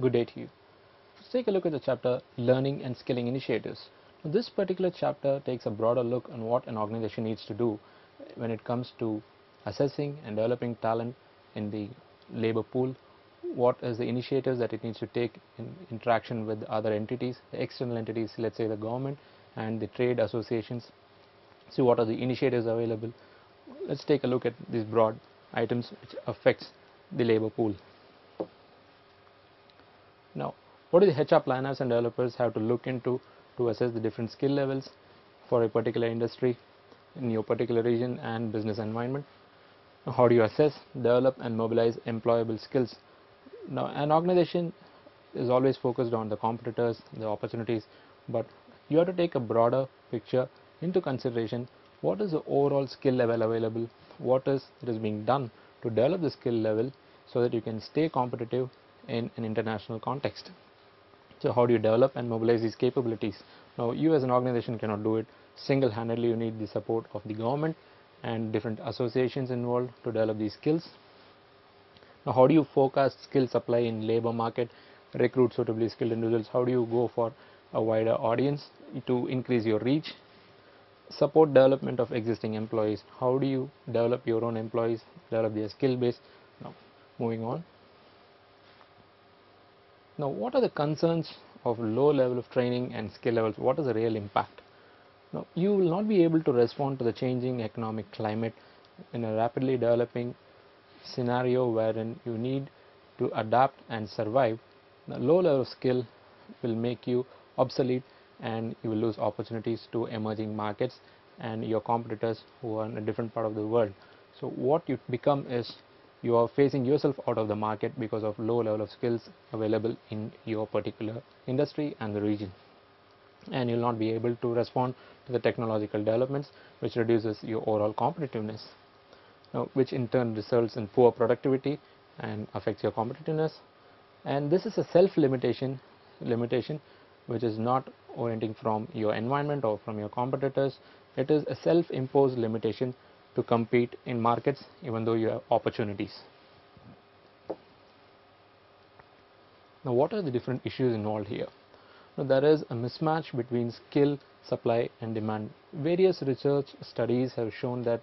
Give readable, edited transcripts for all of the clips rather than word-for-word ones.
Good day to you. Let's take a look at the chapter Learning and Skilling Initiatives. Now, this particular chapter takes a broader look on what an organization needs to do when it comes to assessing and developing talent in the labor pool. What is the initiatives that it needs to take in interaction with other entities, the external entities, let's say the government and the trade associations. See what are the initiatives available. Let's take a look at these broad items which affects the labor pool. Now, what do the HR planners and developers have to look into to assess the different skill levels for a particular industry in your particular region and business environment? Now, how do you assess, develop and mobilize employable skills? Now, an organization is always focused on the competitors, the opportunities, but you have to take a broader picture into consideration. What is the overall skill level available? What is being done to develop the skill level so that you can stay competitive in an international context? So how do you develop and mobilize these capabilities? Now, you as an organization cannot do it single-handedly. You need the support of the government and different associations involved to develop these skills. Now, how do you forecast skill supply in labor market, recruit suitably skilled individuals? How do you go for a wider audience to increase your reach? Support development of existing employees. How do you develop your own employees, develop their skill base? Now, moving on. Now, what are the concerns of low level of training and skill levels? What is the real impact? Now, you will not be able to respond to the changing economic climate in a rapidly developing scenario wherein you need to adapt and survive. The low level of skill will make you obsolete and you will lose opportunities to emerging markets and your competitors who are in a different part of the world. So what you become is you are phasing yourself out of the market because of low level of skills available in your particular industry and the region, and you will not be able to respond to the technological developments, which reduces your overall competitiveness. Now, which in turn results in poor productivity and affects your competitiveness. And this is a limitation which is not orienting from your environment or from your competitors. It is a self-imposed limitation to compete in markets even though you have opportunities. Now, what are the different issues involved here? Now, there is a mismatch between skill, supply and demand. Various research studies have shown that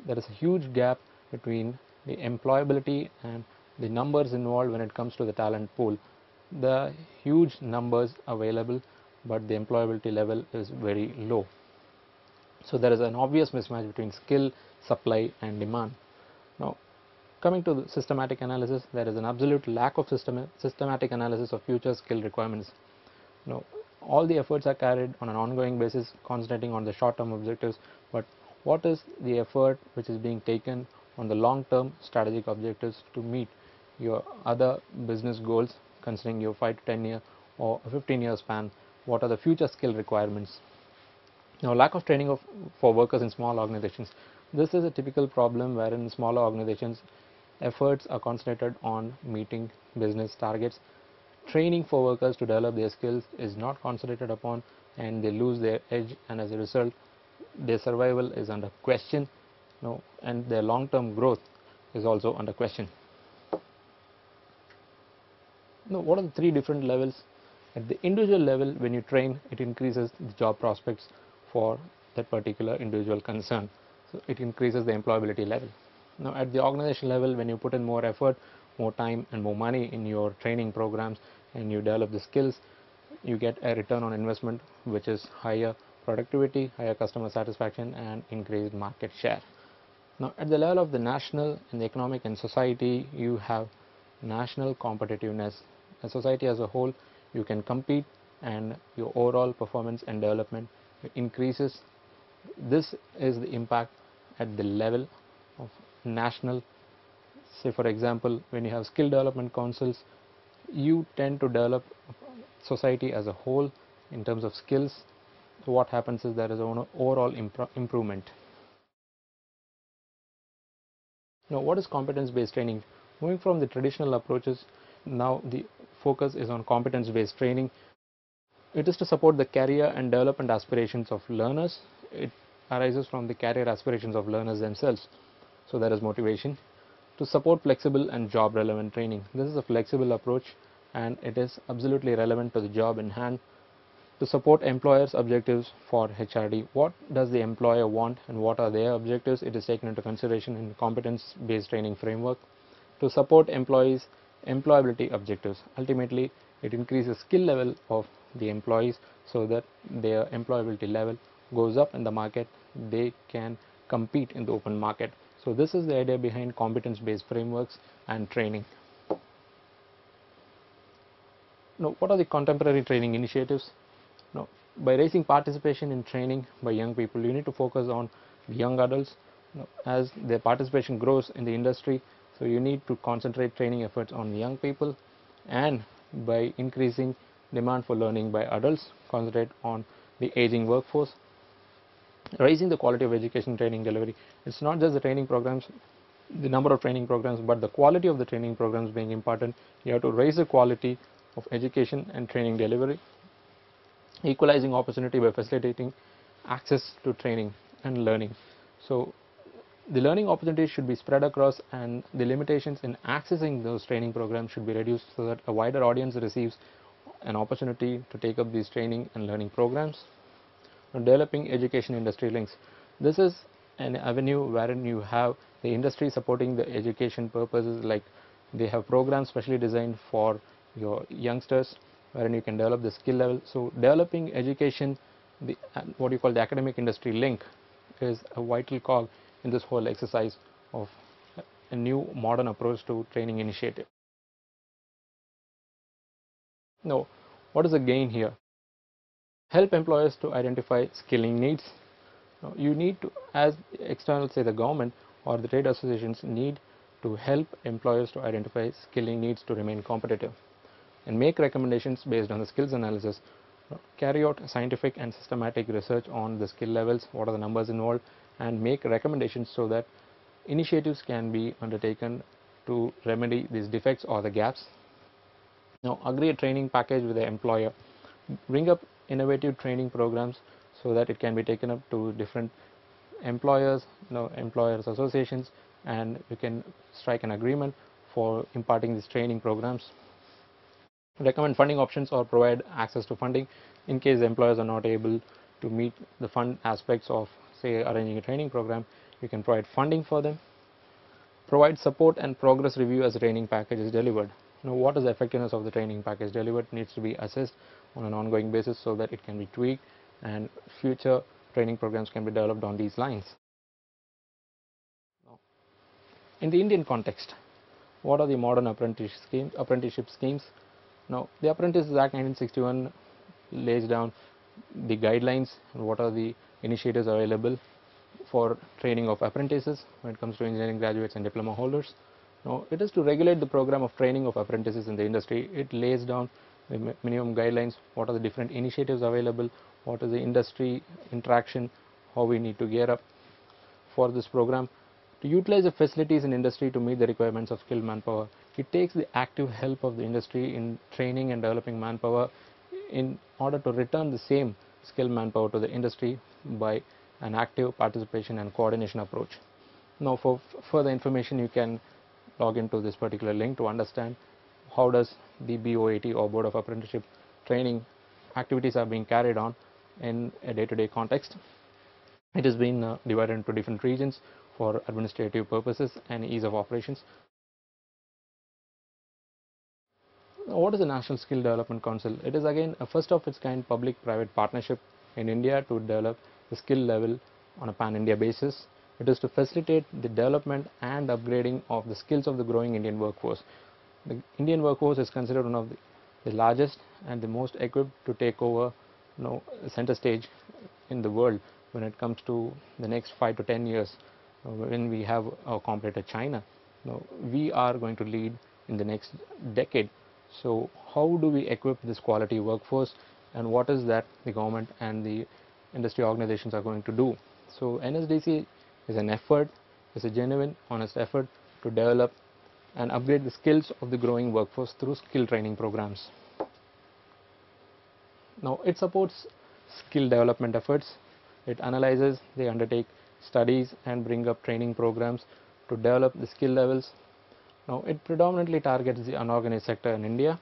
there is a huge gap between the employability and the numbers involved when it comes to the talent pool. There are huge numbers available, but the employability level is very low. So there is an obvious mismatch between skill, supply and demand. Now, coming to the systematic analysis, there is an absolute lack of systematic analysis of future skill requirements. Now, all the efforts are carried on an ongoing basis, concentrating on the short-term objectives, but what is the effort which is being taken on the long-term strategic objectives to meet your other business goals, considering your 5 to 10 year or 15-year span? What are the future skill requirements? Now, lack of training for workers in small organizations. This is a typical problem wherein smaller organizations efforts are concentrated on meeting business targets. Training for workers to develop their skills is not concentrated upon and they lose their edge, and as a result their survival is under question, and their long-term growth is also under question. Now, what are the three different levels? At the individual level, when you train, it increases the job prospects for that particular individual concern, so it increases the employability level. Now, at the organization level, when you put in more effort, more time and more money in your training programs and you develop the skills, you get a return on investment which is higher productivity, higher customer satisfaction and increased market share. Now, at the level of the national and the economic and society, you have national competitiveness. As society as a whole, you can compete and your overall performance and development increases. This is the impact at the level of national. Say for example, when you have skill development councils, you tend to develop society as a whole in terms of skills. So what happens is there is an overall improvement. Now, what is competence-based training? Moving from the traditional approaches, now the focus is on competence-based training. It is to support the career and development aspirations of learners. It arises from the career aspirations of learners themselves. So there is motivation. To support flexible and job relevant training. This is a flexible approach and it is absolutely relevant to the job in hand. To support employers' objectives for HRD, what does the employer want and what are their objectives? It is taken into consideration in competence-based training framework. To support employees' employability objectives, ultimately it increases skill level of the employees so that their employability level goes up in the market, they can compete in the open market. So this is the idea behind competence-based frameworks and training. Now, what are the contemporary training initiatives? Now, by raising participation in training by young people, you need to focus on the young adults. As their participation grows in the industry, so you need to concentrate training efforts on young people, and by increasing demand for learning by adults, concentrate on the aging workforce. Raising the quality of education training delivery. It's not just the training programs, the number of training programs, but the quality of the training programs being important. You have to raise the quality of education and training delivery. Equalizing opportunity by facilitating access to training and learning. So the learning opportunities should be spread across, and the limitations in accessing those training programs should be reduced so that a wider audience receives an opportunity to take up these training and learning programs. Developing education industry links. This is an avenue wherein you have the industry supporting the education purposes, like they have programs specially designed for your youngsters wherein you can develop the skill level. So developing education, the what you call the academic industry link, is a vital call in this whole exercise of a new modern approach to training initiative. Now, what is the gain here? Help employers to identify skilling needs. Now, you need to, as external, say the government or the trade associations, need to help employers to identify skilling needs to remain competitive and make recommendations based on the skills analysis. Carry out scientific and systematic research on the skill levels, what are the numbers involved, and make recommendations so that initiatives can be undertaken to remedy these defects or the gaps. Now, agree a training package with the employer. Bring up innovative training programs so that it can be taken up to different employers, employers associations, and you can strike an agreement for imparting these training programs. Recommend funding options or provide access to funding in case the employers are not able to meet the fund aspects of, say, arranging a training program. You can provide funding for them. Provide support and progress review as a training package is delivered. What is the effectiveness of the training package delivered needs to be assessed on an ongoing basis so that it can be tweaked and future training programs can be developed on these lines. In the Indian context, what are the modern apprenticeship schemes? Now, the Apprentice Act 1961 lays down the guidelines and what are the initiatives available for training of apprentices when it comes to engineering graduates and diploma holders. Now, it is to regulate the program of training of apprentices in the industry. It lays down the minimum guidelines, what are the different initiatives available, what is the industry interaction, how we need to gear up for this program. To utilize the facilities in industry to meet the requirements of skilled manpower. It takes the active help of the industry in training and developing manpower in order to return the same skilled manpower to the industry by an active participation and coordination approach. Now, for further information, you can log into this particular link to understand how does the BOAT or Board of Apprenticeship training activities are being carried on in a day-to-day context. It has been divided into different regions for administrative purposes and ease of operations. What is the National Skill Development Council? It is again a first of its kind public-private partnership in India to develop the skill level on a pan-India basis. It is to facilitate the development and upgrading of the skills of the growing Indian workforce. The Indian workforce is considered one of the largest and the most equipped to take over center stage in the world when it comes to the next 5 to 10 years. When we have our competitor China, we are going to lead in the next decade. So how do we equip this quality workforce, and what is that the government and the industry organizations are going to do? So NSDC is an effort, is a genuine, honest effort to develop and upgrade the skills of the growing workforce through skill training programs. Now, it supports skill development efforts. It analyzes, they undertake studies and bring up training programs to develop the skill levels. Now, it predominantly targets the unorganized sector in India.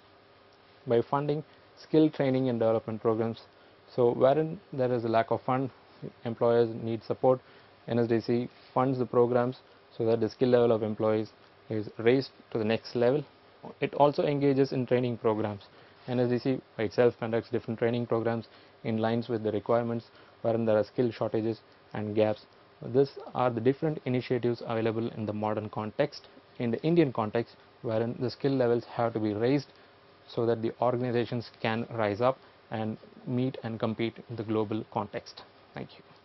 by funding skill training and development programs. So wherein there is a lack of fund, employers need support, NSDC funds the programs so that the skill level of employees is raised to the next level. It also engages in training programs. NSDC by itself conducts different training programs in lines with the requirements wherein there are skill shortages and gaps. These are the different initiatives available in the modern context, in the Indian context, wherein the skill levels have to be raised so that the organizations can rise up and meet and compete in the global context. Thank you.